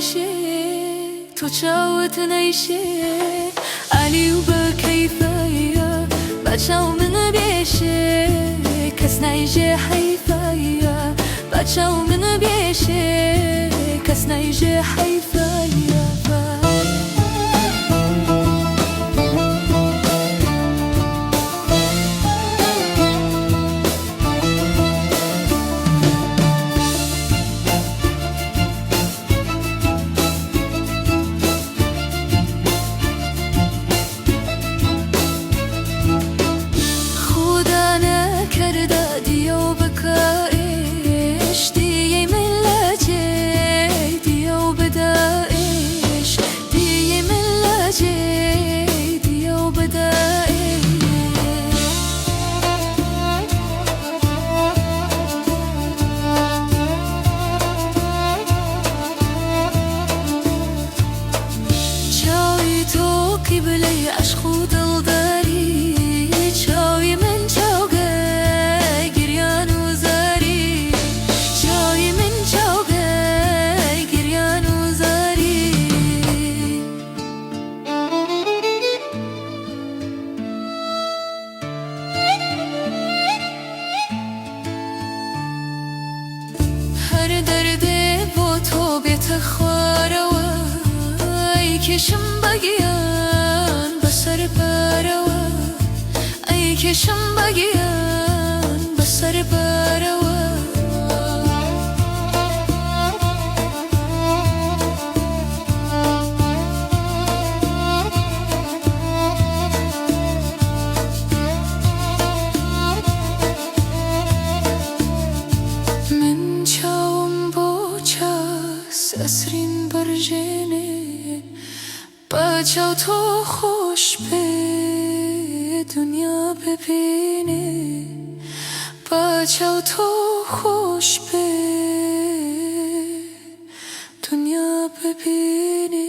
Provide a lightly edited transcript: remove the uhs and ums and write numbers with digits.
باشه تو چاوت نیشه علی و با کیفایا بچه‌و من بیشه کس نیجه حیفایا بچه‌و من بیشه کس نیجه حیفایا قبلي عشق ودلداري شاوي من شوقي قريان وزاري شاوي من شوقي قريان وزاري هر درده با تو بتخواره ای کشم بگیان بسر بروا ای کشم بگیان بسر بروا من چاوم با چاس اسرین برجنه بچه‌و تو خوش به دنیا ببینه بچه‌و تو خوش به دنیا ببینه